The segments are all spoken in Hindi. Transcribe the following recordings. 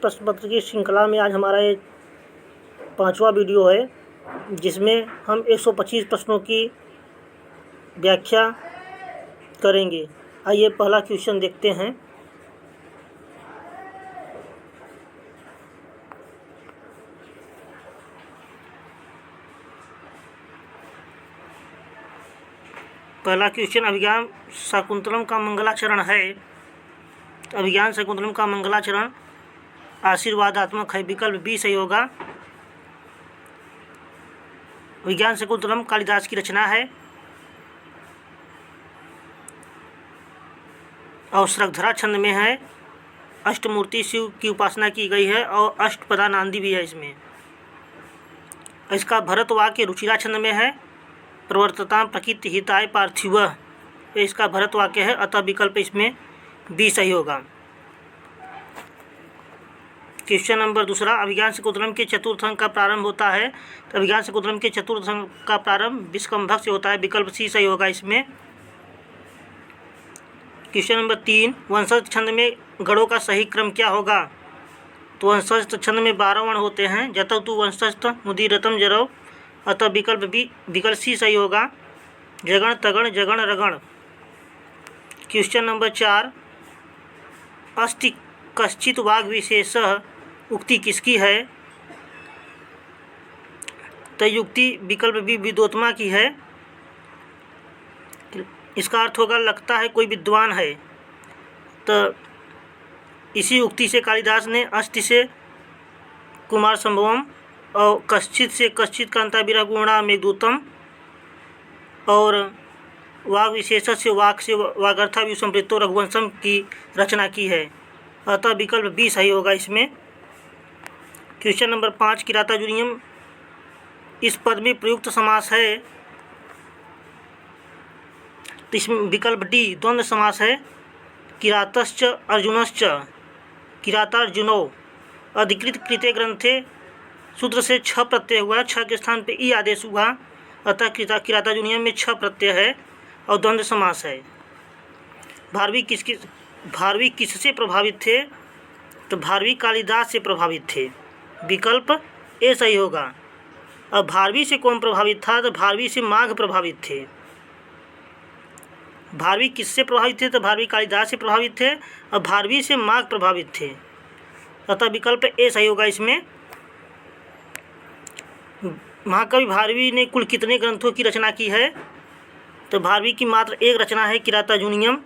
प्रश्न पत्र की श्रृंखला में आज हमारा ये 5वां वीडियो है, जिसमें हम 125 प्रश्नों की व्याख्या करेंगे। आइए पहला क्वेश्चन देखते हैं। पहला क्वेश्चन अभिज्ञान शाकुंतलम का मंगलाचरण है। अभिज्ञान शाकुंतलम का मंगलाचरण आशीर्वादात्मक है। विकल्प बी सही होगा। अभिज्ञान शाकुंतलम कालिदास की रचना है और श्रगधरा छंद में है। अष्टमूर्ति शिव की उपासना की गई है और अष्टपदा नांदी भी है इसमें। इसका भरत वाक्य रुचिरा छंद में है। प्रवर्तताम प्रकृति हिताय पार्थिव, इसका भरत वाक्य है, अतः विकल्प इसमें बी सही होगा। क्वेश्चन नंबर दूसरा, अभिज्ञान शाकुंतलम के चतुर्थ अंक का प्रारंभ होता है। तो अभिज्ञान शाकुंतलम के चतुर्थ अंक का प्रारंभ विस्कंभक से होता है। विकल्प सी सही होगा इसमें। क्वेश्चन नंबर 3, वंशज छंद में गणों का सही क्रम क्या होगा? तो वंशज छंद में 12 वर्ण होते हैं। जतौ तु वंशज मुदीरतम जरौ, अतः विकल्प बी विकल्प सी सही होगा। जगण तगण जगण रगण। क्वेश्चन नंबर 4, अस्ति कश्चित वाग विशेषः उक्ति किसकी है? तो युक्ति विकल्प बी विद्वोत्मा की है। इसका अर्थ होगा लगता है कोई विद्वान है। तो इसी उक्ति से कालिदास ने अस्ति से कुमार संभवम और कश्चित से कश्चित कांता विरह गुणा मेघदूतम और वाग विशेष से वाक से वागर्था विसमृतो रघुवंशम की रचना की है। अतः विकल्प बी सही होगा इसमें। क्वेश्चन नंबर 5, किराता जूनियम इस पद में प्रयुक्त समास है। तो इसमें विकल्प डी द्वंद्व समास है। किरातश्च अर्जुनश्च, किरातार्जुनो। अधिकृत कृते ग्रंथे सूत्र से छ प्रत्यय हुआ, छ के स्थान पे ई आदेश हुआ, अतः किराता जूनियम में छ प्रत्यय है और द्वंद्व समास है। भारवी किससे प्रभावित थे? तो भारवी कालिदास से प्रभावित थे। विकल्प ए सही होगा। अब भारवी से कौन प्रभावित था? तो भारवी से माघ प्रभावित थे। भारवी किससे प्रभावित थे? तो भारवी कालिदास से प्रभावित थे और भारवी से माघ प्रभावित थे, अतः विकल्प ए सही होगा इसमें। महाकवि भारवी ने कुल कितने ग्रंथों की रचना की है? तो भारवी की मात्र एक रचना है, किराता जूनियम,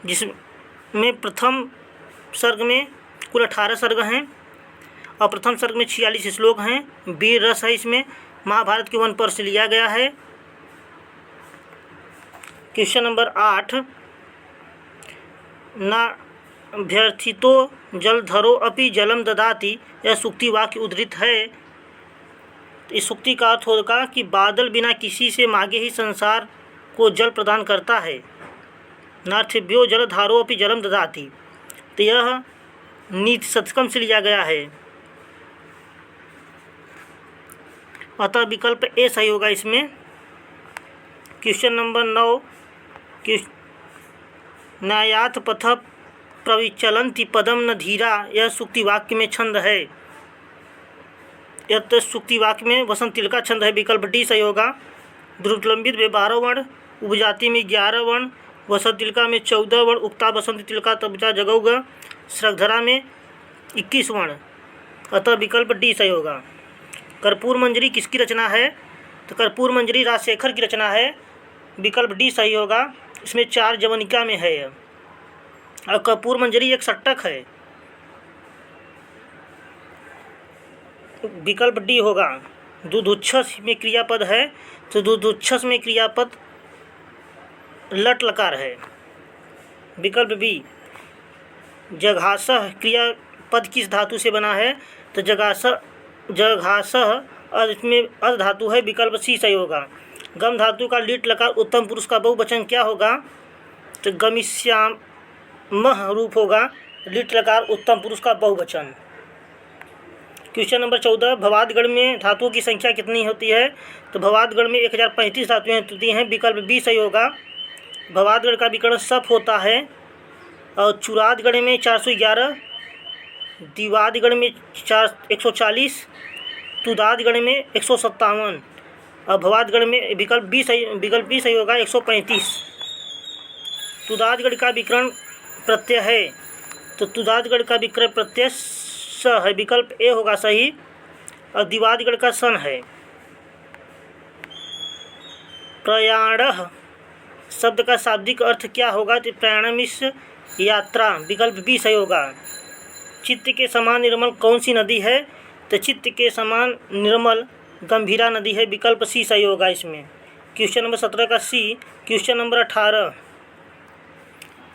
जिसमें प्रथम सर्ग में कुल 18 सर्ग हैं और प्रथम सर्ग में 46 श्लोक हैं। वीर रस है इसमें, महाभारत के वन पर से लिया गया है। क्वेश्चन नंबर 8, नाभ्यर्थितो जलधरो अपि जलम ददाति, यह सूक्ति वाक्य उद्धृत है। इस सूक्ति का अर्थ होगा कि बादल बिना किसी से मांगे ही संसार को जल प्रदान करता है। नार्थिभ्यो जलधारो अपि जलम ददाति, तो यह नीति शतकम से लिया गया है, अतः विकल्प ए सही होगा इसमें। क्वेश्चन नंबर 9, न्यायाथ पथ प्रविचलन्ति पदम न धीरा, यह सूक्ति वाक्य में छंद है। यह तो सूक्ति वाक्य में वसंत तिलका छंद है। विकल्प डी सही होगा। द्रुतलंबित में 12 वर्ण, उपजाति में 11 वर्ण, वसंत तिलका में 14 वर्ण, उक्ता बसंत तिलका तबचा जगौगा, श्रगधरा में 21 वर्ण, अतः विकल्प डी सही होगा। कर्पूर मंजरी किसकी रचना है? तो कर्पूर मंजरी राजशेखर की रचना है। विकल्प डी सही होगा। इसमें 4 जवनिका में है और कर्पूर मंजरी एक षट्टक है। विकल्प डी होगा। दुधुच्छस में क्रियापद है, तो दुधुच्छस में क्रियापद लट लकार है। विकल्प बी, जघासह क्रियापद किस धातु से बना है? तो जघासह इसमें अर्ध धातु है। विकल्प सी सही होगा। गम धातु का लीट लकार उत्तम पुरुष का बहुवचन क्या होगा? तो गमिष्यामः रूप होगा। लीट लकार उत्तम पुरुष का बहुवचन। क्वेश्चन नंबर 14, भवादगढ़ में धातुओं की संख्या कितनी होती है? तो भवादगढ़ में 1035 धातुएं होती हैं। विकल्प बी सही होगा। भवादगढ़ का विकर्ण सफ होता है और चुरादगढ़ में 411 द्विवाद में 140, तुदाद गण में 157 और भवाद गण में विकल्प बी सही होगा 135। तुदाद गण का विकर्ण प्रत्यय है, तो तुदाद गण का विकर्ण प्रत्यय स है, विकल्प ए होगा सही, और द्विवाद गण का सन है। प्रयाणः शब्द का शाब्दिक अर्थ क्या होगा, तो प्रयाणम इस यात्रा, विकल्प बी सही होगा। चित्त के समान निर्मल कौन सी नदी है, तो चित्त के समान निर्मल गंभीरा नदी है, विकल्प सी सही होगा इसमें। क्वेश्चन नंबर 17 का सी। क्वेश्चन नंबर 18,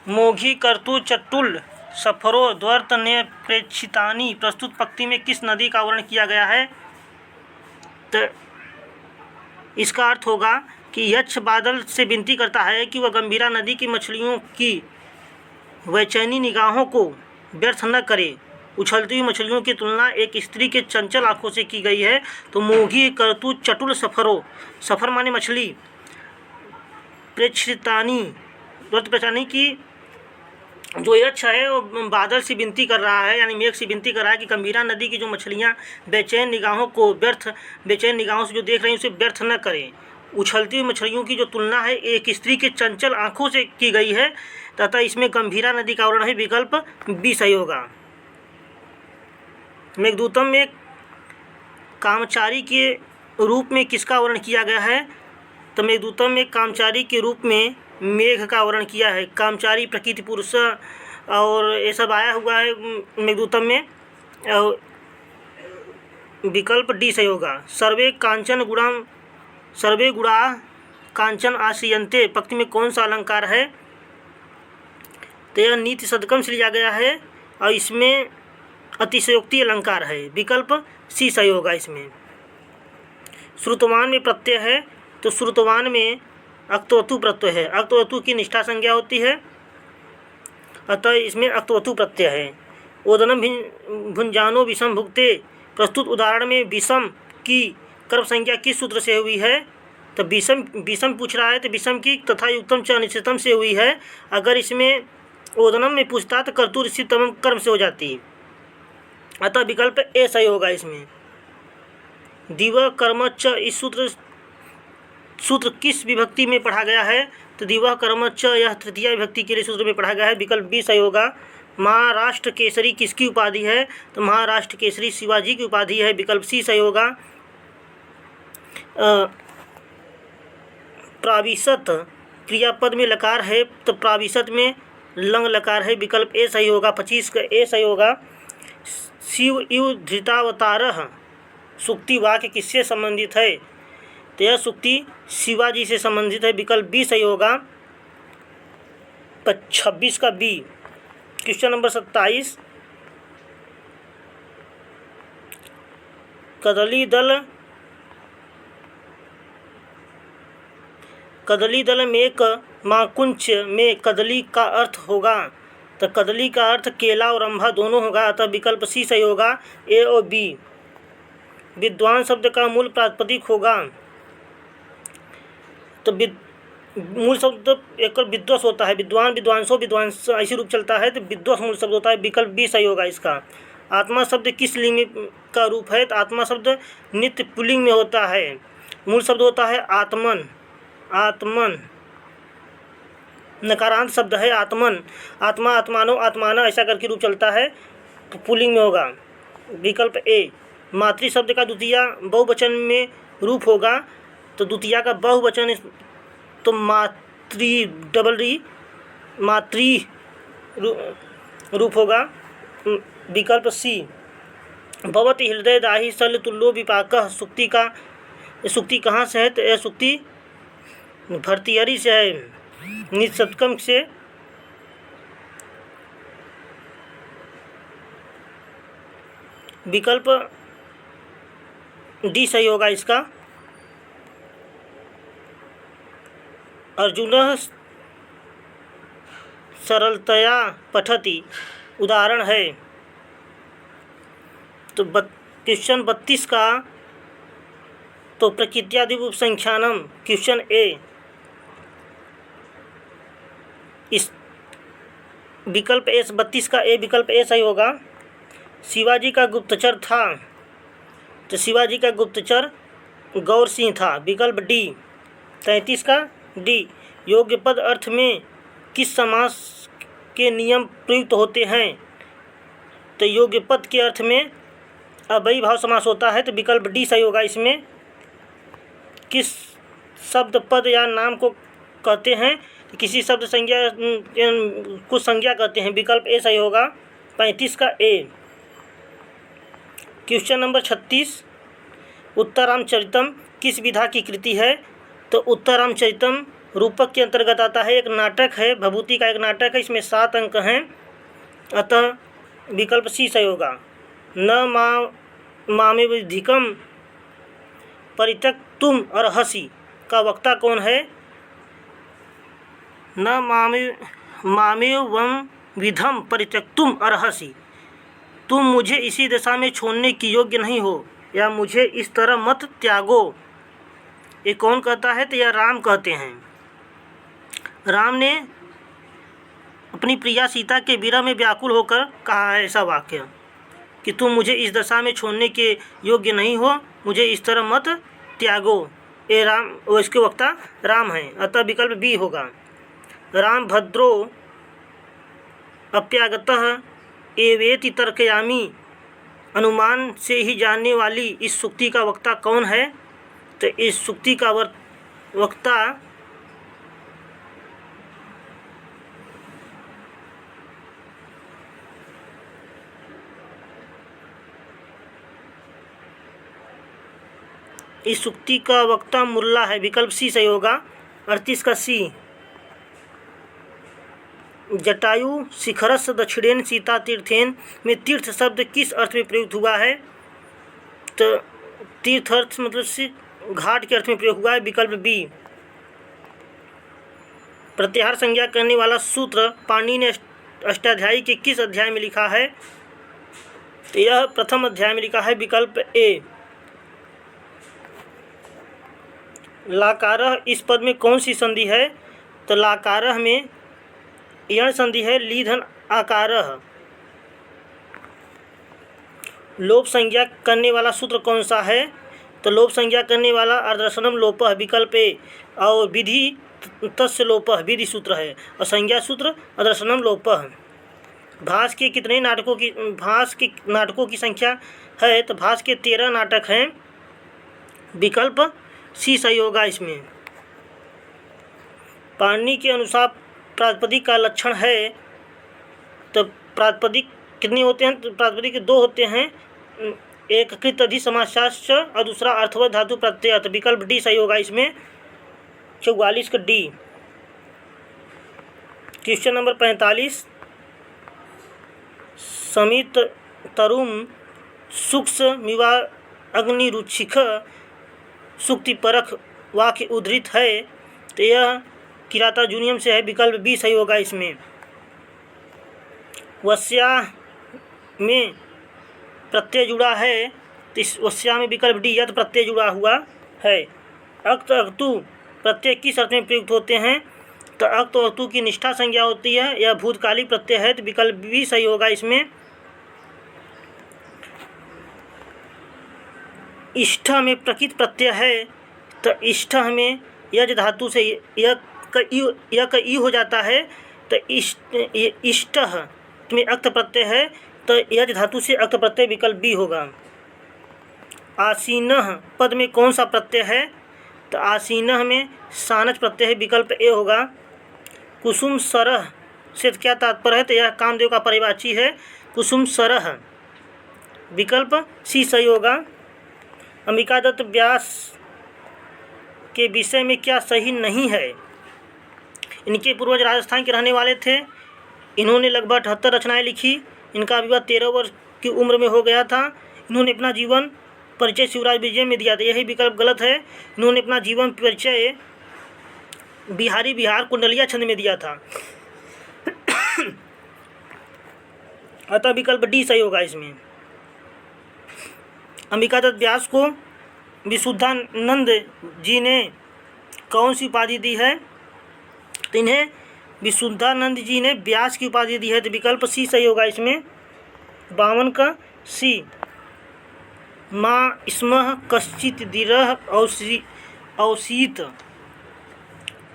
मोघी कर्तु चट्टुल सफरो द्वर्त ने प्रेक्षितानी प्रस्तुत पंक्ति में किस नदी का वर्णन किया गया है, तो इसका अर्थ होगा कि यक्ष बादल से विनती करता है कि वह गंभीरा नदी की मछलियों की बेचैनी निगाहों को व्यर्थ न करे। उछलती हुई मछलियों की तुलना एक स्त्री के चंचल आंखों से की गई है, तो मोघी कर्तु चटुल सफरो, सफर माने मछली, प्रेक्षितानी व्रत प्रचानी की जो यक्ष है वो बादल से विनती कर रहा है, यानी मेघ से विनती कर रहा है कि गंभीरा नदी की जो मछलियाँ बेचैन निगाहों से जो देख रही हैं उसे व्यर्थ न करें। उछलती हुई मछलियों की जो तुलना है एक स्त्री के चंचल आंखों से की गई है, तथा इसमें गंभीरा नदी का वर्णन है, विकल्प बी सही होगा। मेघदूतम में कामचारी के रूप में किसका वर्णन किया गया है, तो मेघदूतम में कामचारी के रूप में मेघ का वर्णन किया है। कामचारी प्रकृति पुरुष और ये सब आया हुआ है मेघदूतम में, विकल्प डी सही होगा। सर्वे गुणा कांचन आश्रियन्ते पंक्ति में कौन सा अलंकार है, तो यह नीति सदकम से लिया गया है और इसमें अतिशयोक्ति अलंकार है, विकल्प सी सही होगा इसमें। श्रुतवान में प्रत्यय है, तो श्रुतवान में अक्तवतु प्रत्यय है, अक्तवतु की निष्ठा संज्ञा होती है, अतः इसमें अक्तवतु प्रत्यय है। ओदनम भुंजानो विषम भुगते प्रस्तुत उदाहरण में विषम की कर्म संज्ञा किस सूत्र से हुई है, तो विषम पूछ रहा है, तो विषम की तथा युक्तम च अनिश्चितम से हुई है। अगर इसमें ओदनम में पूछता तो कर्तु ऋषि तमम कर्म से हो जाती, अतः विकल्प ए सही होगा इसमें। दिव कर्म च इस सूत्र किस विभक्ति में पढ़ा गया है, तो दिव कर्म च यह तृतीय विभक्ति के लिए सूत्र में पढ़ा गया है, विकल्प बी सही होगा। महाराष्ट्र केसरी किसकी उपाधि है, तो महाराष्ट्र केसरी शिवाजी की उपाधि है, विकल्प सी सही होगा। प्राविशत क्रियापद में लकार है, तो प्राविशत में लंग लकार है, विकल्प ए सही होगा। 25 का ए सही होगा। शिव इव धृतावतारः सूक्ति वाक्य किससे संबंधित है, तो यह सूक्ति शिवाजी से संबंधित है, विकल्प बी सही होगा। 26 का बी। क्वेश्चन नंबर 27, कदली दल में माकुंच में कदली का अर्थ होगा, तो कदली का अर्थ केला और रंभा दोनों होगा, अतः विकल्प सी सही होगा, ए और बी। विद्वान शब्द का मूल प्रातिपदिक होगा, तो मूल शब्द एक विद्वस होता है, विद्वान विद्वांसो विद्वांस ऐसी रूप चलता है, तो विद्वस मूल शब्द होता है, विकल्प बी सही होगा इसका। आत्मा शब्द किस लिंग का रूप है, तो आत्मा शब्द नित्य पुल्लिंग में होता है, मूल शब्द होता है आत्मन, आत्मन नकारांत शब्द है आत्मन, आत्मा आत्मानो आत्माना ऐसा करके रूप चलता है, तो पुल्लिंग में होगा, विकल्प ए। मातृ शब्द का द्वितीया बहुवचन में रूप होगा, तो द्वितीया का बहुवचन तो मातृ डबल री मातृ रूप होगा, विकल्प सी। भवति हृदय दाहि शल्य तुल्यो विपाकः सूक्ति कहाँ से है, तो यह सूक्ति भर्तृहरि से है, निसत्कम से। विकल्प डी सही होगा इसका। अर्जुनः सरलतया पठति उदाहरण है, तो क्वेश्चन 32 का तो प्रकृत्यादि उपसंख्यानम क्वेश्चन ए, इस विकल्प ए 32 का ए विकल्प ए सही होगा। शिवाजी का गुप्तचर था, तो शिवाजी का गुप्तचर गौर सिंह था। विकल्प डी। 33 का डी। योग्य पद अर्थ में किस समास के नियम प्रयुक्त होते हैं? तो योग्य पद के अर्थ में अव्ययी भाव समास होता है, तो विकल्प डी सही होगा। इसमें किस शब्द पद या नाम को कहते हैं? किसी शब्द संज्ञा को संज्ञा कहते हैं, विकल्प ए सही होगा। 35 का ए। क्वेश्चन नंबर 36, उत्तरामचरितम किस विधा की कृति है? तो उत्तरामचरितम रूपक के अंतर्गत आता है, एक नाटक है, भभूति का एक नाटक है। इसमें 7 अंक हैं, अतः विकल्प सी सही होगा। न मामेवधिकम परित्यक्तुम अर्हसि का वक्ता कौन है? न मामेवं विधम परित्यक्तुम अर्हसि, तुम मुझे इसी दशा में छोड़ने की योग्य नहीं हो, या मुझे इस तरह मत त्यागो, ये कौन कहता है? तो यह राम कहते हैं। राम ने अपनी प्रिया सीता के विरह में व्याकुल होकर कहा है ऐसा वाक्य कि तुम मुझे इस दशा में छोड़ने के योग्य नहीं हो, मुझे इस तरह मत त्यागो। ये राम, वो इसके वक्ता राम हैं, अतः विकल्प बी होगा। राम भद्रो अप्यागतः एवेति तर्कयामि, अनुमान से ही जानने वाली इस सूक्ति का वक्ता कौन है? तो इस सूक्ति का वक्ता मुल्ला है, विकल्प सी सही होगा। 38 का सी। जटायु शिखरस्य दक्षिणेन सीता तीर्थेन में तीर्थ शब्द किस अर्थ में प्रयुक्त हुआ है? तो तीर्थ अर्थ मतलब घाट के अर्थ में प्रयोग हुआ है, विकल्प बी। प्रत्याहार संज्ञा करने वाला सूत्र पाणिनि ने अष्टाध्यायी के किस अध्याय में लिखा है? तो यह प्रथम अध्याय में लिखा है, विकल्प ए। लाकारः इस पद में कौन सी संधि है? तो लाकारः में यण संधि है, लीधन आकारः। लोप संज्ञा करने वाला सूत्र कौन सा है? तो लोप संज्ञा करने वाला अर्धरसनम लोपः, विकल्प ए। और विधि तस्य लोपः विधि सूत्र है, और संज्ञा सूत्र अर्धरसनम लोपः। भास के कितने नाटकों की संख्या है? तो भास के 13 नाटक हैं, विकल्प सी सही होगा। इसमें पाणिनि के अनुसार प्रातिपदिक का लक्षण है, तो प्रातिपदिक कितने होते हैं? तो प्रातिपदिक 2 होते हैं, एक कृत अधि समासाश्च और दूसरा अर्थवत धातु प्रत्यय, तो विकल्प डी सही होगा। इसमें 44 का डी। क्वेश्चन नंबर 45, समित तरुम सूक्ष्मिवा अग्निरुचिख सूक्ति परख वाक्य उद्धृत है, तो यह किराता जूनियम से है, विकल्प बी सही होगा। इसमें वस्या में प्रत्यय जुड़ा है, तो इस वस्या में विकल्प डी यत प्रत्यय जुड़ा हुआ है। अक्त अक्तु प्रत्यय किस अर्थ में प्रयुक्त होते हैं? तो अक्त और अक्तु की निष्ठा संज्ञा होती है, यह भूतकालिक प्रत्यय है, तो विकल्प बी सही होगा। इसमें इष्ठ में प्रकृत प्रत्यय है, तो इष्ठ में यज धातु से यक ई हो जाता है, तो इष्ट में अक्त प्रत्यय है, तो यज धातु से अक्त प्रत्यय, विकल्प बी होगा। आसीनः पद में कौन सा प्रत्यय है? तो आसीनः में सानच प्रत्यय है, विकल्प ए होगा। कुसुम सरह से क्या तात्पर्य है? तो यह कामदेव का परिवाची है, कुसुम सरह, विकल्प सी सही होगा। अंबिका दत्त व्यास के विषय में क्या सही नहीं है? इनके पूर्वज राजस्थान के रहने वाले थे, इन्होंने लगभग 78 रचनाएं लिखी, इनका विवाह 13 वर्ष की उम्र में हो गया था। इन्होंने अपना जीवन परिचय शिवराज विजय में दिया था, यही विकल्प गलत है। इन्होंने अपना जीवन परिचय बिहार कुंडलिया छंद में दिया था, अतः विकल्प डी सही होगा। इसमें अंबिका दत्त व्यास को विशुद्धानंद जी ने कौन सी उपाधि दी है? तो इन्हें विशुद्धानंद जी ने व्यास की उपाधि दी है, तो विकल्प सी सही होगा। इसमें 52 का सी, माँ स्मः कश्चित दिरह औसीत,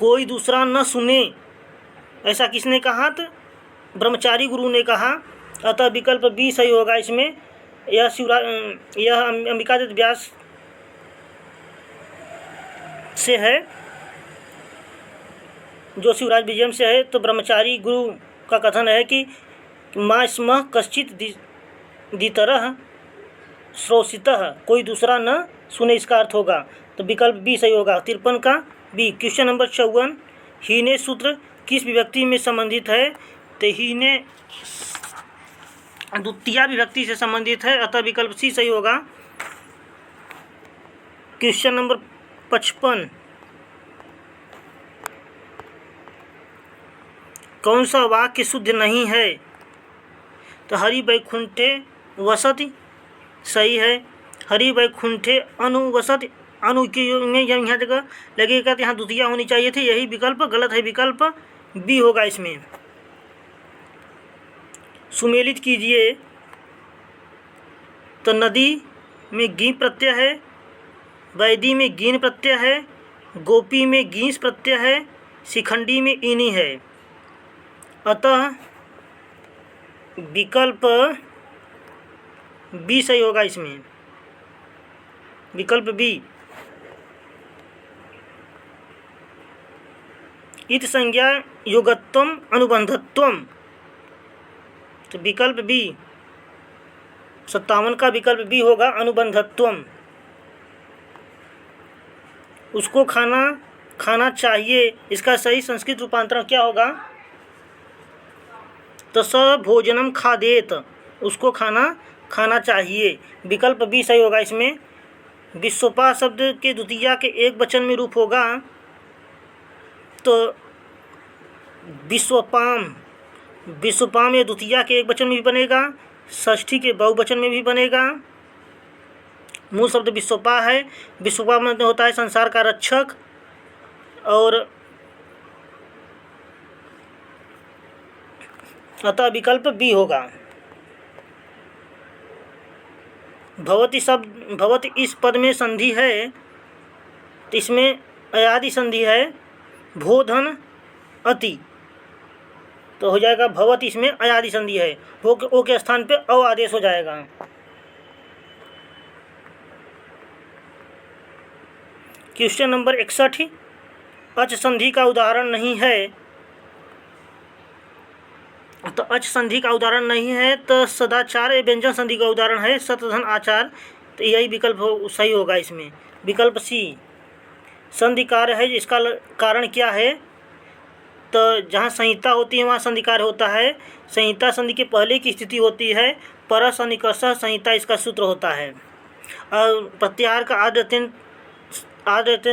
कोई दूसरा न सुने, ऐसा किसने कहा? तो ब्रह्मचारी गुरु ने कहा। अतः विकल्प बी सही होगा इसमें। यह अंबिकादत्त व्यास से है, जो शिवराज विजयम से है। तो ब्रह्मचारी गुरु का कथन है कि माँ स्मः कश्चित दितरः श्रोषितः, कोई दूसरा न सुने, इसका अर्थ होगा। तो विकल्प बी सही होगा। 53 का बी। क्वेश्चन नंबर 54, हीने सूत्र किस विभक्ति में संबंधित है? तो हीने द्वितीया विभक्ति से संबंधित है, अतः विकल्प सी सही होगा। क्वेश्चन नंबर 55, कौन सा वाक्य शुद्ध नहीं है? तो हरि वैकुंठे वसति सही है। हरि वैकुंठे अनुवसति, अनु में यहाँ जगह लगेगा तो यहाँ द्वितीया होनी चाहिए थी, यही विकल्प गलत है, विकल्प बी होगा इसमें। सुमेलित कीजिए। तो नदी में गी प्रत्यय है, वैदी में गीन प्रत्यय है, गोपी में गीस प्रत्यय है, शिखंडी में इनी है। अतः विकल्प बी सही होगा इसमें, विकल्प बी। इत संज्ञा योगत्वम अनुबंधत्वम, तो विकल्प बी 57 का विकल्प बी होगा, अनुबंधत्वम। उसको खाना चाहिए, इसका सही संस्कृत रूपांतरण क्या होगा? तो स भोजनम खादेत, उसको खाना चाहिए, विकल्प बी सही होगा इसमें। विश्वपा शब्द के द्वितीया के एक वचन में रूप होगा, तो विश्वपाम ये द्वितीया के एक वचन में भी बनेगा, षष्ठी के बहुवचन में भी बनेगा। मूल शब्द विश्वपा है। विश्वपा मतलब होता है संसार का रक्षक, और अतः विकल्प बी होगा। भवति शब्द, भवति इस पद में संधि है, तो इसमें अयादि संधि है, भोधन अति, तो हो जाएगा भवति, इसमें अयादि संधि है, ओ के स्थान पे अ आदेश हो जाएगा। क्वेश्चन नंबर 61, अच संधि का उदाहरण नहीं है। तो अच संधि का उदाहरण नहीं है, तो सदाचार व्यंजन संधि का उदाहरण है, सतधन आचार, तो यही विकल्प सही होगा इसमें, विकल्प सी। संधि कार्य है, इसका कारण क्या है? तो जहाँ संहिता होती है वहाँ संधि कार्य होता है। संहिता संधि के पहले की स्थिति होती है, परस निकर्ष संहिता इसका सूत्र होता है। और प्रत्याहार का आद्यतेन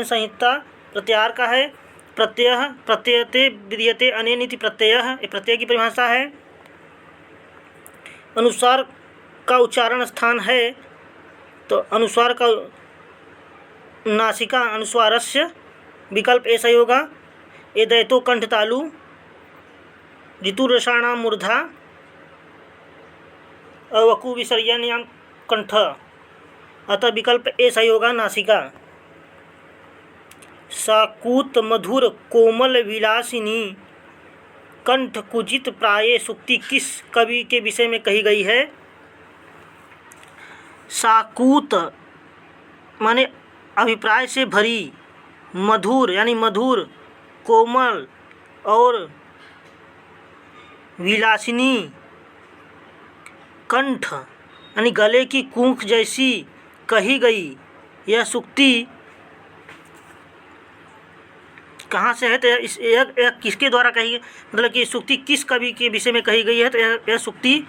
संहिता प्रत्याहार का है। प्रत्ययते विधीयते अनेन इति प्रत्ययः, ये प्रत्यय की परिभाषा है। अनुस्वार का उच्चारण स्थान है, तो अनुस्वार का नासिका अनुस्वारस्य, विकल्प ए सही होगा। एदैतो कंठ तालु, ऋतुरषाणां मूर्धा, अवकु विसर्जनीयां कंठ, अतः विकल्प ए सही होगा, नासिका। साकूत मधुर कोमल विलासिनी कंठ कुजित प्राये सूक्ति किस कवि के विषय में कही गई है? साकूत माने अभिप्राय से भरी, मधुर यानी मधुर, कोमल और विलासिनी कंठ यानी गले की कूंख जैसी कही गई यह सूक्ति कहाँ से है? तो यह किसके द्वारा कही है, मतलब कि सूक्ति किस कवि के विषय में कही गई है? तो यह सूक्ति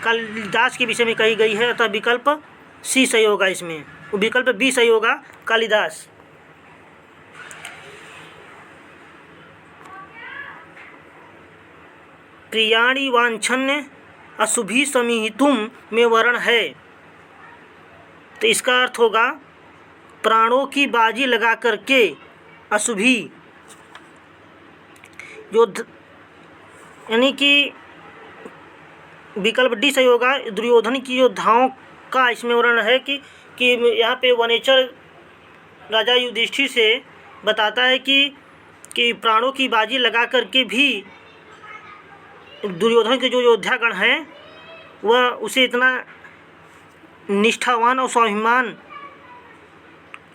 कालिदास के विषय में कही गई है, अतः विकल्प सी सही होगा इसमें, विकल्प बी सही होगा, कालिदास। क्रियाणि वांछन्य अशुभि समीहितुम में वर्ण है, तो इसका अर्थ होगा प्राणों की बाजी लगा करके अशुभि, जो यानी कि विकल्प डी सही होगा। दुर्योधन की योद्धाओं का इसमें वर्णन है कि यहाँ पे वनेचर राजा युधिष्ठिर से बताता है कि प्राणों की बाजी लगा करके भी दुर्योधन के जो योद्धागण हैं वह उसे इतना निष्ठावान और स्वाभिमान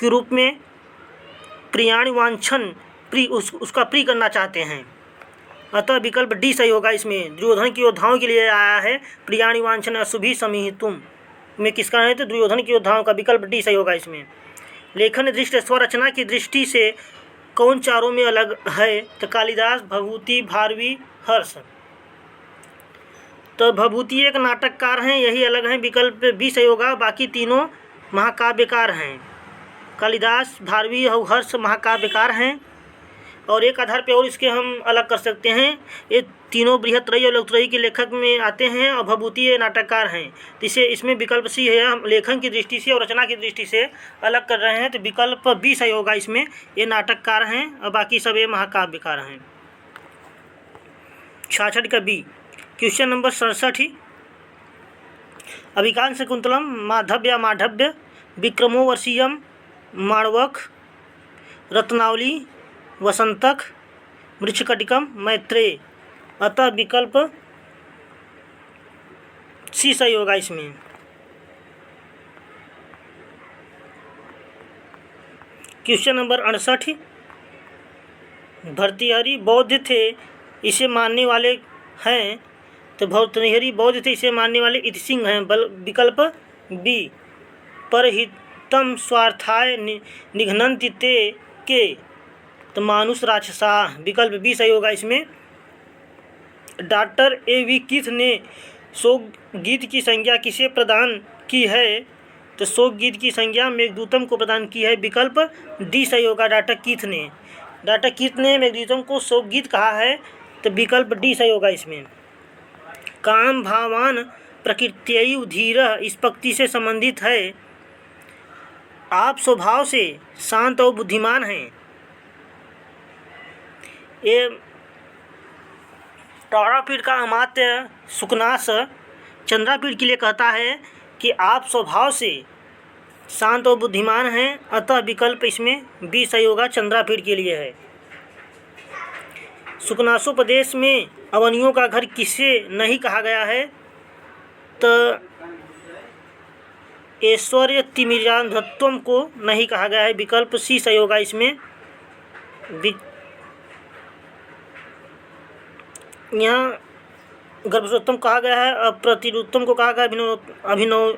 के रूप में प्रियाणि वांछन उसका प्रिय करना चाहते हैं। अतः विकल्प डी सही होगा। इसमें दुर्योधन की योद्धाओं के लिए आया है प्रियाणि वांछन अशुभि समीहितुम में किसका है तो दुर्योधन की योद्धाओं का। विकल्प डी सही होगा इसमें। लेखन दृष्टि स्वरचना की दृष्टि से कौन चारों में अलग है तो कालिदास, भभूति, भारवी, हर्ष। तो भभूति एक नाटककार हैं, यही अलग हैं। विकल्प बी सही होगा। बाकी तीनों महाकाव्यकार हैं। कालिदास, भारवी और हर्ष महाकाव्यकार हैं। और एक आधार पे और इसके हम अलग कर सकते हैं, ये तीनों बृहत्त्रयी और लघुत्रयी के लेखक में आते हैं और भभूति ये नाटककार हैं। तो इसे इसमें विकल्प सी है। हम लेखन की दृष्टि से और रचना की दृष्टि से अलग कर रहे हैं तो विकल्प बी सही होगा। इसमें ये नाटककार हैं और बाकी सब ये महाकाव्यकार हैं। 66 का B. Question number 67 Abhijnana Shakuntalam Madhavya Madhavya Vikramorvashiyam Manavaka Ratnavali Vasantaka Mrichchhakatikam Maitreya. अतः विकल्प सी सही होगा इसमें। क्वेश्चन नंबर 68 भर्तृहरि बौद्ध थे इसे मानने वाले हैं तो भर्तृहरि बौद्ध थे इसे मानने वाले इतिसिंह हैं। विकल्प बी। परहितम स्वार्थाय निघ्नन्ति ते के तो मानुष राक्षसा। विकल्प बी सही होगा इसमें। Doctor A.V.. कीथ ने शोक गीत की संज्ञा किसे प्रदान की है तो शोक गीत की संज्ञा मेघदूतम को प्रदान की है। विकल्प डी सही होगा। डॉक्टर कीथ ने मेघदूतम को शोक गीत कहा है तो विकल्प डी सही होगा इसमें। काम भावान प्रकृत्ययु धीरः इस पंक्ति से संबंधित है। आप स्वभाव से शांत और बुद्धिमान हैं। ये तारापीठ का अमात्य सुकनास चंद्रापीठ के लिए कहता है कि आप स्वभाव से शांत और बुद्धिमान हैं। अतः विकल्प इसमें बी सही होगा। चंद्रापीठ के लिए है। सुकनासोपदेश में अवनियों का घर किसे नहीं कहा गया है तो ऐश्वर्य तिमिरांधत्वम को नहीं कहा गया है। विकल्प सी सही होगा इसमें। यहाँ गर्भोत्तम कहा गया है, अप्रतिरोत्तम को कहा गया है, अभिनवोत्तम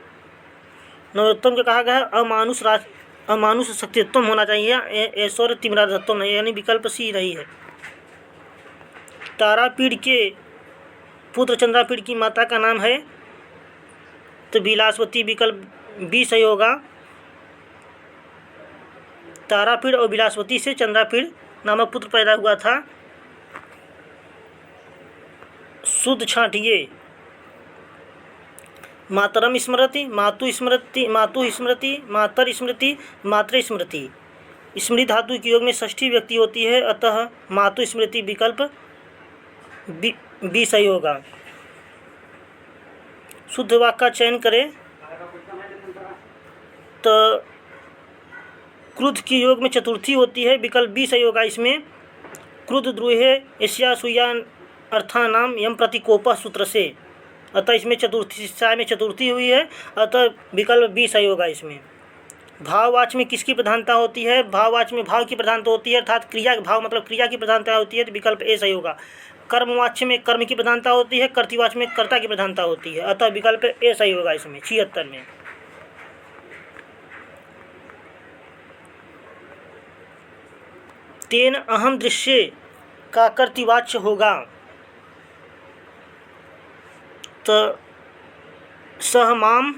को कहा गया है, अमानुष शक्तित्वम होना चाहिए, ऐश्वर्य तिमिरांधत्वम नहीं, यानी विकल्प सी रही है। तारापीठ के पुत्र चंद्रापीठ की माता का नाम है तो विलासवती। विकल्प बी सही होगा। तारापीठ और विलासवती से चंद्रापीठ नामक पुत्र पैदा हुआ था। शुद्ध छांटिए। मातरम स्मृति, मातु स्मृति, मातु स्मृति, मातर स्मृति, मातृ स्मृति। स्मृति धातु के योग में षष्ठी व्यक्ति होती है, अतः मातु स्मृति विकल्प बी सही होगा। शुद्ध वाक्य का चयन करें तो क्रुद्ध की योग में चतुर्थी होती है। विकल्प बी सही होगा इसमें। क्रुद्ध द्रुहे एशिया सुया अर्थानाम यम प्रतिकोप सूत्र से, अतः इसमें चतुर्थी साय में चतुर्थी हुई है, अतः विकल्प बी सही होगा इसमें। भाववाच में किसकी प्रधानता होती है? भाववाच में भाव की प्रधानता होती है, अर्थात क्रिया भाव मतलब क्रिया की प्रधानता होती है, तो विकल्प ए सही होगा। कर्मवाच्य में कर्म की प्रधानता होती है, कर्तृवाच्य में कर्ता की प्रधानता होती है, अतः विकल्प ए सही होगा इसमें। 76 में तेन अहम दृश्य का कर्तृवाच्य होगा तो सह माम,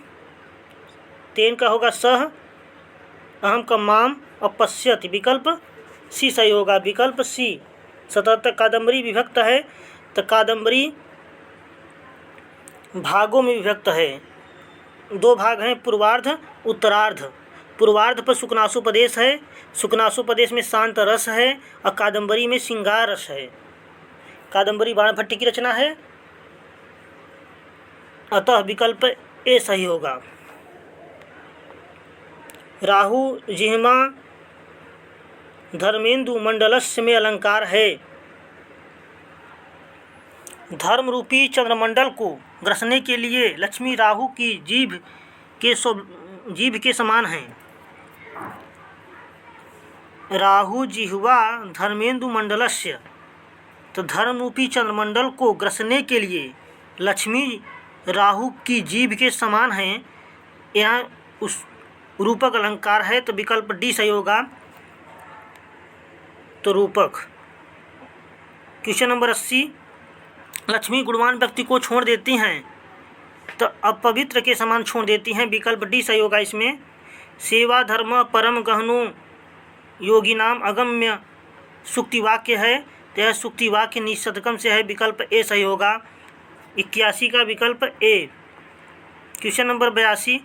तेन का होगा सह, अहम का माम और पश्यति। विकल्प सी सही होगा। विकल्प सी। सतत कादम्बरी विभक्त है तो कादम्बरी भागों में विभक्त है। 2 भाग हैं, पूर्वार्ध उत्तरार्ध। पूर्वार्ध पर सुकनासोपदेश है, सुकनासोपदेश में शांत रस है और कादम्बरी में श्रृंगार रस है। कादम्बरी बाणभट्ट की रचना है। अतः विकल्प ए सही होगा। राहु जिह्मा धर्मेंदु मंडलस्य में अलंकार है। धर्म रूपी चंद्रमंडल को ग्रसने के लिए लक्ष्मी राहु की जीभ के समान हैं। राहु जिह्वा धर्मेंदु मंडलस्य, तो धर्म रूपी चंद्रमंडल को ग्रसने के लिए लक्ष्मी राहु की जीभ के समान हैं। यहाँ उस रूपक अलंकार है, तो विकल्प डी सही होगा। तो रूपक। क्वेश्चन नंबर 80, लक्ष्मी गुणवान व्यक्ति को छोड़ देती हैं तो अपवित्र के समान छोड़ देती हैं। विकल्प डी सही होगा इसमें। सेवा धर्म परम गहनो योगी नाम अगम्य सूक्ति वाक्य है, तो यह सूक्ति वाक्य निशतकम से है। विकल्प ए सही होगा। 81 का विकल्प ए। क्वेश्चन नंबर 82,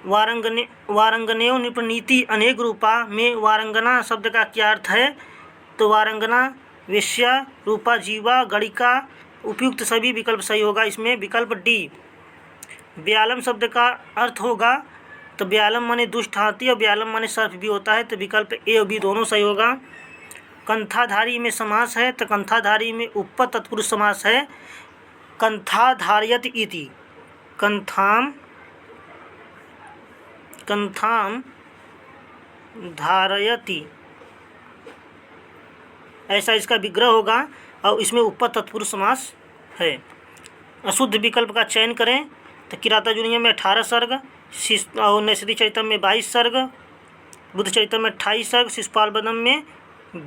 वारंगनेय निपनीति अनेक रूपा में वारंगना शब्द का क्या अर्थ है? तो वारंगना वेश्या, रूपा, जीवा, गणिका, उपयुक्त सभी। विकल्प सही होगा इसमें। विकल्प डी। ब्यालम शब्द का अर्थ होगा, तो ब्यालम माने दुष्ट हाथी और ब्यालम माने सर्प भी होता है, तो विकल्प ए और बी दोनों सही होगा। कंथाधारी में समास है, तो कंथाधारी में उपपद तत्पुरुष समास है। कंथाधारयति इति, कंथाम धारयति, ऐसा इसका विग्रह होगा और इसमें उपपद तत्पुरुष समास है। अशुद्ध विकल्प का चयन करें, तो किरातार्जुनीय में 18 सर्ग और नैषधि चरितम में 22 सर्ग, बुद्ध चरितम में 28 सर्ग, शिशुपाल वदन में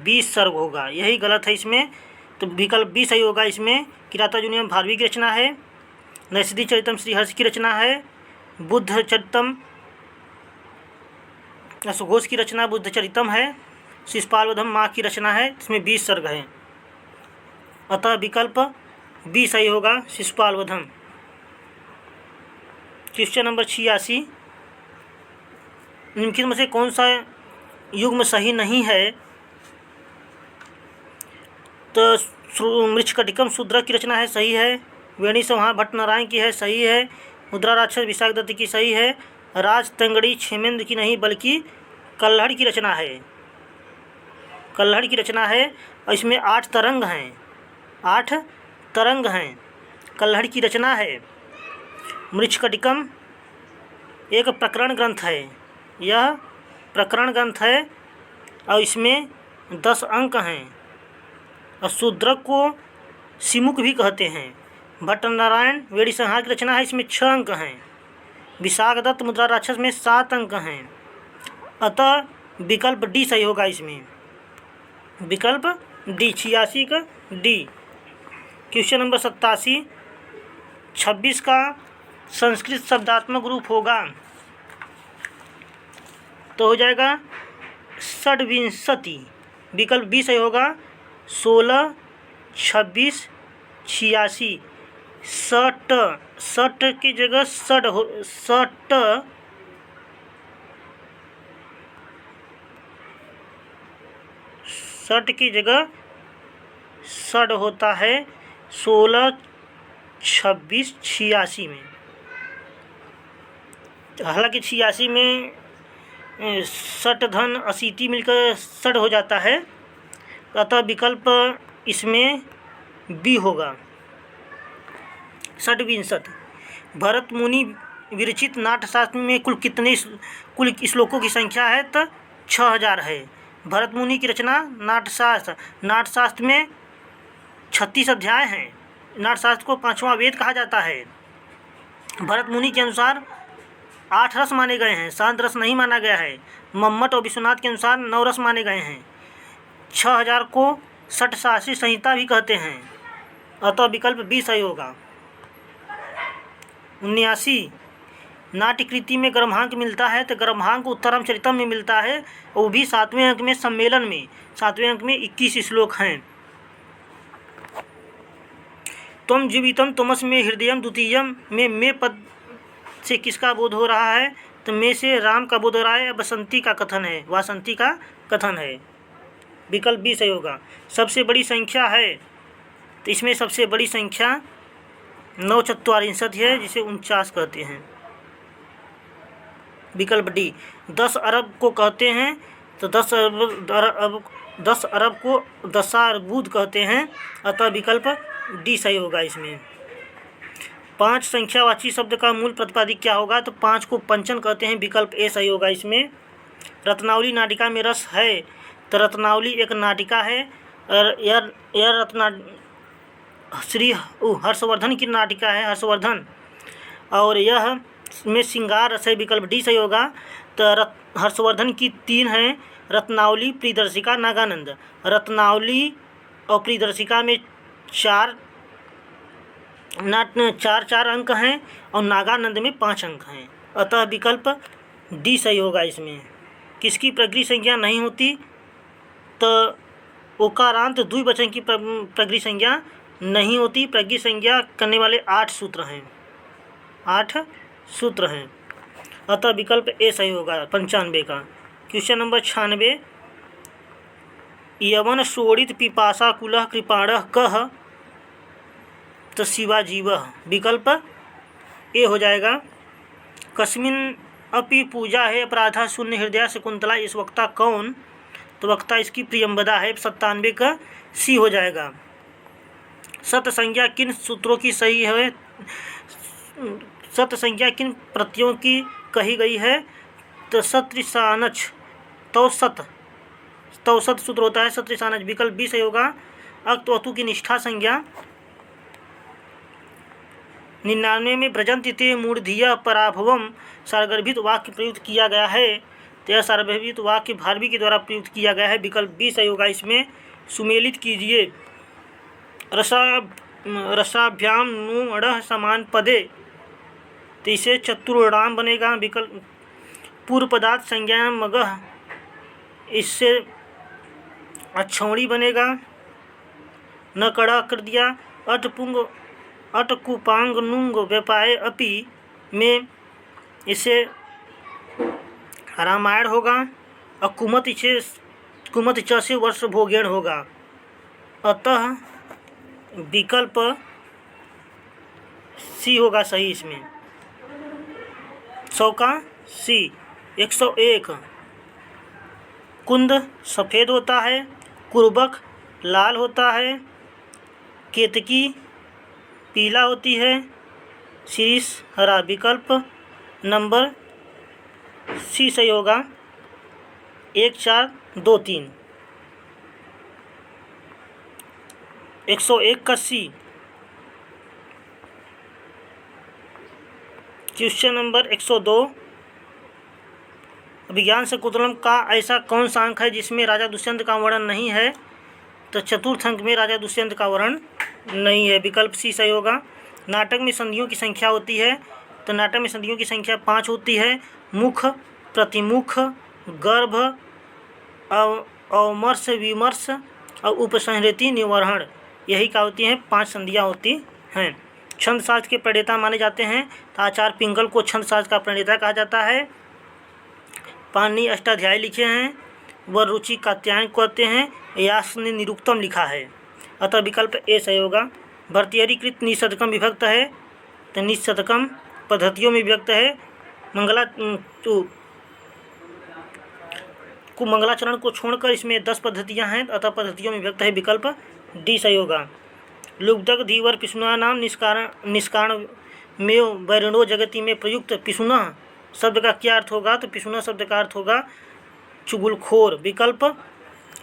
20 सर्ग होगा। यही गलत है इसमें, तो विकल्प बी सही होगा इसमें। किरातार्जुनीय में भारवी की रचना है, नैषधि चरितम श्रीहर्ष की रचना है, बुद्ध चरितम सुघोष की रचना बुद्ध चरितम है, शिशुपाल वधम माँ की रचना है, इसमें 20 सर्ग हैं। अतः विकल्प बी सही होगा, शिशुपाल वधम। क्वेश्चन नंबर 86, निम्नलिखित में से कौन सा युग्म सही नहीं है? तो मृच्छकटिकम शूद्र की रचना है, सही है। वेणी संहार भट्ट नारायण की है, सही है। मुद्रा राक्षस विशाख दत्त की, सही है। राज तंगड़ी क्षेमेंद्र की नहीं बल्कि कल्हड़ की रचना है, कल्हड़ की रचना है और इसमें 8 तरंग हैं, 8 तरंग हैं, कल्हड़ की रचना है। मृच्छकटिकम एक प्रकरण ग्रंथ है, यह प्रकरण ग्रंथ है और इसमें 10 अंक हैं और शूद्रक को सिमुक भी कहते हैं। भट्ट नारायण वेणी संहार की रचना है, इसमें 6 अंक हैं। विशाख दत्त मुद्रा राक्षस में 7 अंक हैं। अतः विकल्प डी सही होगा इसमें। विकल्प डी, 86 का डी। क्वेश्चन नंबर 87, 26 का संस्कृत शब्दात्मक रूप होगा, तो हो जाएगा षड्विंशति। विकल्प बी सही होगा। 16, 26, 86। सट की जगह सट की जगह सड होता है 16, 26, 86 में। हालांकि 86 में सट धन अशीति मिलकर सड हो जाता है, अतः विकल्प इसमें बी होगा, षड्विंशत। भरत मुनि विरचित नाट्यशास्त्र में कुल श्लोकों की संख्या है? तो 6000 है। भरत मुनि की रचना नाट्यशास्त्र में 36 अध्याय हैं। नाट्यशास्त्र को 5वां वेद कहा जाता है। भरत मुनि के अनुसार 8 रस माने गए हैं, 7 रस नहीं माना गया है। मम्मट और विश्वनाथ के अनुसार 9 रस माने गए हैं। 6000 को षट्शास्त्री संहिता भी कहते हैं, अतः विकल्प बी सही होगा। 79, नाट्यकृति में गर्भांक मिलता है, तो गर्भांक उत्तरम चरितम में मिलता है, वो भी 7वें अंक में सम्मेलन में। 7वें अंक में 21 श्लोक हैं। त्वं जीवितम तमस में हृदयम द्वितीयम में पद से किसका बोध हो रहा है? तो में से राम का बोध हो रहा है, बसंती का कथन है, वासंती का कथन है। विकल्प बी सही होगा। सबसे बड़ी संख्या है, तो इसमें सबसे बड़ी संख्या 9 है जिसे 49 कहते हैं। विकल्प डी 10 अरब को कहते हैं, तो 10 अरब को दशार्बुद कहते हैं, अतः विकल्प डी सही होगा इसमें। 5 संख्यावाची शब्द का मूल प्रतिपादिक क्या होगा, तो 5 को पंचन कहते हैं, विकल्प ए सही होगा इसमें। रत्नावली नाटिका में रस है, तो रत्नावली एक नाटिका है और यह श्री हर्षवर्धन की नाटिका है, हर्षवर्धन, और यह में श्रृंगार रस है, विकल्प डी सही होगा। तो हर्षवर्धन की 3 हैं, रत्नावली, प्रियदर्शिका, नागानंद। रत्नावली और प्रियदर्शिका में 4 अंक हैं और नागानंद में 5 अंक हैं, अतः विकल्प डी सही होगा इसमें। किसकी प्रगृह संज्ञा नहीं होती, तो ओकारांत द्विवचन की प्रगृह संज्ञा नहीं होती। प्रगृह संज्ञा करने वाले 8 सूत्र हैं, 8 सूत्र हैं, अतः विकल्प ए सही होगा 95 का। क्वेश्चन नंबर 96, यवन शोणित पिपासा कुलः कृपाणः कः, तो शिवाजीवः, विकल्प ए हो जाएगा। कस्मिन अपि पूजा है अपराधा शून्य हृदय शकुंतला, इस वक्ता कौन, तो वक्ता इसकी प्रियंवदा है, 97 का सी हो जाएगा। सत संज्ञा किन सूत्रों की सही है, सत संज्ञा किन प्रतियों की कही गई है, तो सत्रिसानच तौसत सूत्र होता है, सत्रिसानच, विकल्प बी सही होगा। अक्त वतु की निष्ठा संज्ञा 99 में व्रजंति ते मूढ़धिया पराभवम सारगर्भित वाक्य प्रयुक्त किया गया है, तो यह सारगर्भित वाक्य भारवी के द्वारा प्रयुक्त किया गया है, विकल्प बी सही होगा इसमें। सुमेलित कीजिए रसाभ्याम नु अड़ह समान पदे, तो इसे चतुर्णाम बनेगा, विकल्प पूर्व पदार्थ संज्ञा मगह, इससे अक्षौणी बनेगा, न कड़ा कर दिया। अटकुपांग नुंग व्यापाय अपि में इसे रामायण होगा, और कुमत च से वर्ष भोगेण होगा, अतः विकल्प सी होगा सही इसमें, 100 का सी। 101, कुंद सफ़ेद होता है, कुर्बक लाल होता है, केतकी पीला होती है, शीश हरा, विकल्प नंबर सी सही होगा, 1 4 2 3। 101 का सी। क्वेश्चन नंबर 102, विज्ञान से कुतूहलम का ऐसा कौन सा अंक है जिसमें राजा दुष्यंत का वर्णन नहीं है, तो चतुर्थ अंक में राजा दुष्यंत का वर्णन नहीं है, विकल्प सी सही होगा। नाटक में संधियों की संख्या होती है, तो नाटक में संधियों की संख्या 5 होती है। मुख, प्रतिमुख, गर्भ, अवमर्श, विमर्श और उपसंहृति, निवर्हण, यही क्या होती हैं, 5 संधियाँ होती हैं। छंद साज के प्रणेता माने जाते हैं, तो आचार्य पिंगल को छंद साज का प्रणेता कहा जाता है। पाणिनि अष्टाध्यायी लिखे हैं, वह रुचि कात्यायन कहते हैं, यास ने निरुक्तम लिखा है, अतः विकल्प ए सही होगा। भर्तृहरिकृत निशतकम विभक्त है, तो निशतकम पद्धतियों में विभक्त है। मंगलाचरण को छोड़कर इसमें 10 पद्धतियाँ हैं, अतः पद्धतियों में विभक्त है, विकल्प डी सही होगा। लुब्धक धीवर पिशुना नाम निष्कारण में वैरणो जगति में प्रयुक्त पिशुना शब्द का क्या अर्थ होगा, तो पिशुना शब्द का अर्थ होगा चुगलखोर, विकल्प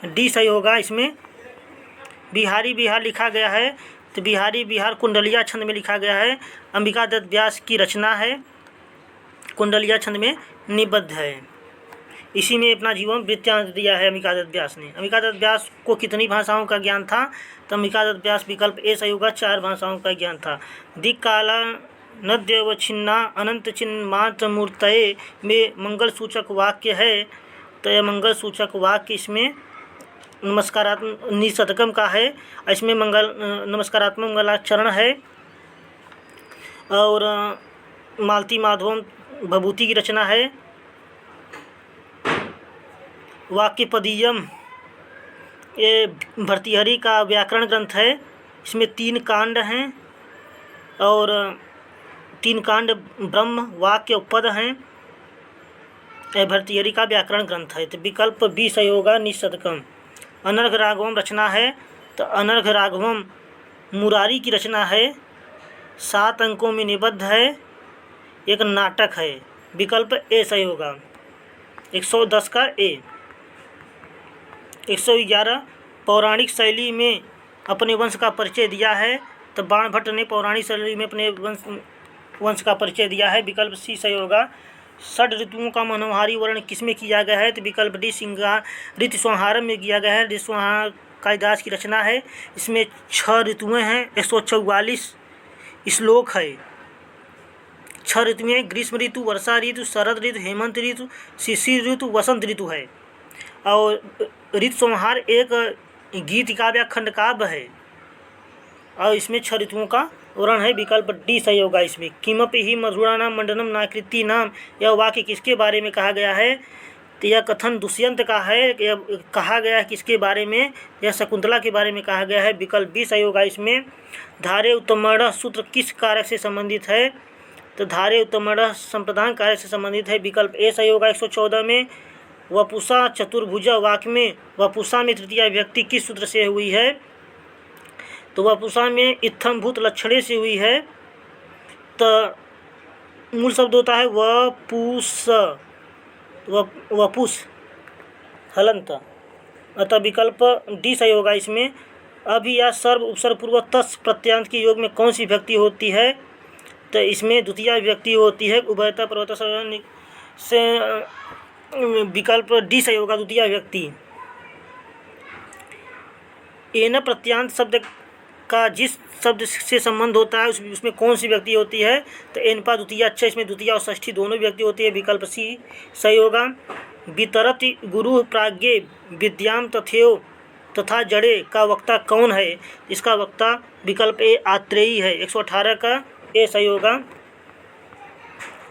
डी सही होगा इसमें। बिहारी बिहार लिखा गया है, तो बिहारी बिहार कुंडलिया छंद में लिखा गया है, अंबिका दत्त व्यास की रचना है, कुंडलिया छंद में निबद्ध है, इसी में अपना जीवन वृत्तांत दिया है अंबिका दत्त व्यास ने। अंबिका दत्त व्यास को कितनी भाषाओं का ज्ञान था, तो अंबिका दत्त व्यास, विकल्प ए सही होगा, 4 भाषाओं का ज्ञान था। दिक्काला नद्यव छिन्ना अनंत चिन्ह मात्र मूर्तये में मंगल सूचक वाक्य है, तो यह मंगल सूचक वाक्य इसमें नमस्कारात्मक निशतकम का है, इसमें नमस्कारात्मक मंगलाचरण है, और मालती माधवम भभूति की रचना है। वाक्यपदीयम ये भर्तृहरि का व्याकरण ग्रंथ है, इसमें 3 कांड हैं, और 3 कांड ब्रह्म वाक्य पद हैं। भर्तृहरि का व्याकरण ग्रंथ है। तो विकल्प बी सही होगा निषदकम। अनर्घ राघवम रचना है, तो अनर्घ राघवम मुरारी की रचना है, 7 अंकों में निबद्ध है, एक नाटक है। विकल्प ए सही होगा। 110 का ए। 111 पौराणिक शैली में अपने वंश का परिचय दिया है, तो बाणभट्ट ने पौराणिक शैली में अपने वंश का परिचय दिया है। विकल्प सी सही होगा। 6 ऋतुओं का मनोहारी वर्णन किसमें किया गया है, तो विकल्प डी ऋतु संहारम में किया गया है। ऋतु संहार कालिदास की रचना है। इसमें 6 ऋतुएँ हैं, 144 श्लोक है। 6 ऋतुएँ ग्रीष्म ऋतु, वर्षा ऋतु, शरद ऋतु, हेमंत ऋतु, शिशिर ऋतु, वसंत ऋतु है। और ऋतु संहार एक गीत काव्य खंड काव्य है और इसमें 6 ऋतुओं का वर्णन है। विकल्प डी सही होगा इसमें। किमपि ही मधुराणाम मंडनम नाकृति नाम, यह वाक्य किसके बारे में कहा गया है, तो यह कथन दुष्यंत का है। यह कहा गया है किसके बारे में, यह शकुंतला के बारे में कहा गया है। विकल्प बी सही होगा इसमें। धारे उत्तमण सूत्र किस कारक से संबंधित है, तो धारे उत्तमण संप्रदान कारक से संबंधित है। विकल्प ए सही होगा। 114 में वपुषा चतुर्भुज वाक्य में वपुषा में तृतीया विभक्ति किस सूत्र से हुई है, तो वपुषा में इत्थम भूत लक्षणे से हुई है। तो मूल शब्द होता है वपुष हलंत, अतः विकल्प डी सही होगा इसमें। अभी या सर्व उपसर्ग पूर्वक तस् प्रत्यांत के योग में कौन सी विभक्ति होती है, तो इसमें द्वितीया विभक्ति होती है। उभयता पर्वत से विकल्प डी सही होगा, द्वितीया विभक्ति। एन प्रत्यांत शब्द का जिस शब्द से संबंध होता है उसमें कौन सी विभक्ति होती है, तो एनपा द्वितीया अच्छा, इसमें द्वितीया और षष्ठी दोनों विभक्ति होती है। विकल्प सी सही होगा। वितरति गुरु प्राज्ञे विद्याम तथेव तथा जड़े का वक्ता कौन है, इसका वक्ता विकल्प ए आत्रेयी है। 118 का ए सही होगा।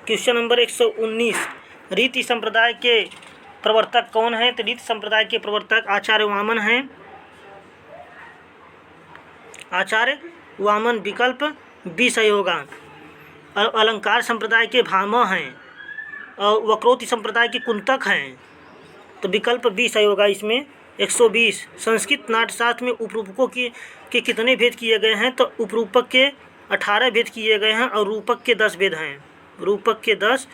क्वेश्चन नंबर 119 रीति संप्रदाय के प्रवर्तक कौन है, तो रीति संप्रदाय के प्रवर्तक आचार्य वामन हैं। आचार्य वामन विकल्प बी सही होगा। अलंकार संप्रदाय के भामा हैं और वक्रोक्ति संप्रदाय के कुंतक हैं, तो विकल्प बी सही होगा इसमें। 120 संस्कृत नाट्यशास्त्र में उपरूपकों के कितने भेद किए गए हैं, तो उपरूपक के 18 भेद किए गए हैं और रूपक के 10 भेद हैं। रूपक के 10,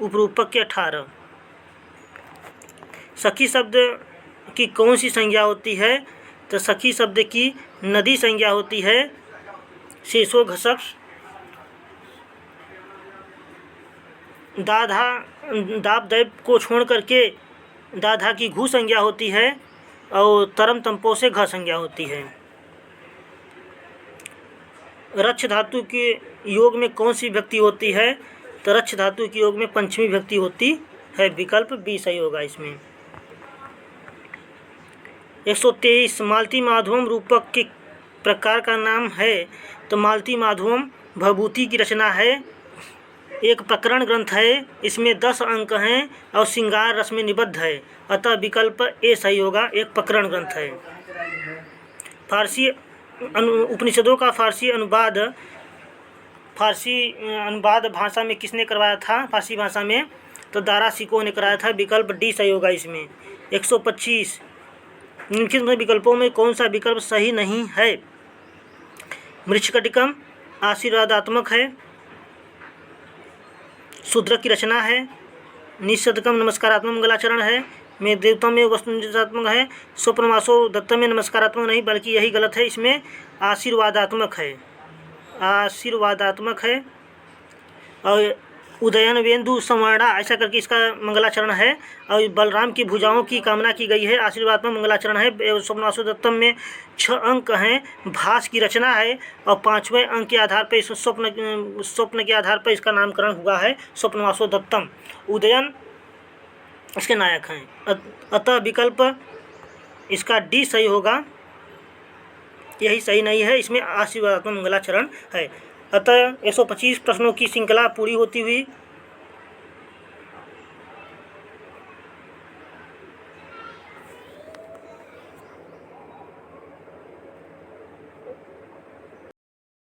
उपरूपक के 18। सखी शब्द की कौन सी संज्ञा होती है, तो सखी शब्द की नदी संज्ञा होती है। शेषो घसक दाधा दाब दैब को छोड़ करके दाधा की घू संज्ञा होती है और तरम तंपो से घ संज्ञा होती है। रक्ष धातु के योग में कौन सी विभक्ति होती है, तो रक्ष धातु के योग में पंचमी विभक्ति होती है। विकल्प बी सही होगा इसमें। 123 मालती माधवम रूपक के प्रकार का नाम है, तो मालती माधवम भभूति की रचना है, एक प्रकरण ग्रंथ है, इसमें 10 अंक हैं और श्रृंगार रस में निबद्ध है, अतः विकल्प ए सही होगा, एक प्रकरण ग्रंथ है। फारसी उपनिषदों का फारसी अनुवाद भाषा में किसने करवाया था, फारसी भाषा में, तो दारा सिकोह ने कराया था। विकल्प डी सही होगा इसमें। 125 निम्नलिखित विकल्पों में कौन सा विकल्प सही नहीं है, मृच्छकटिकम आशीर्वादात्मक है, शूद्र की रचना है, निषदकम नमस्कारात्मक मंगलाचरण है, में देवतम में वस्तुनिष्ठात्मक है, स्वप्नवासो दत्तम में नमस्कारात्मक नहीं बल्कि यही गलत है, इसमें आशीर्वादात्मक है, आशीर्वादात्मक है। और उदयन वेंदु संवर्णा ऐसा करके इसका मंगलाचरण है, और बलराम की भुजाओं की कामना की गई है, आशीर्वादात्मक मंगलाचरण है। स्वप्नवासो दत्तम में 6 अंक हैं, भास की रचना है और 5वें अंक के आधार पर इस स्वप्न के आधार पर इसका नामकरण हुआ है स्वप्नवासो दत्तम। उदयन इसके नायक हैं, अतः विकल्प इसका डी सही होगा, यही सही नहीं है, इसमें आशीर्वादात्मक मंगलाचरण है। अतः 125 प्रश्नों की श्रृंखला पूरी होती हुई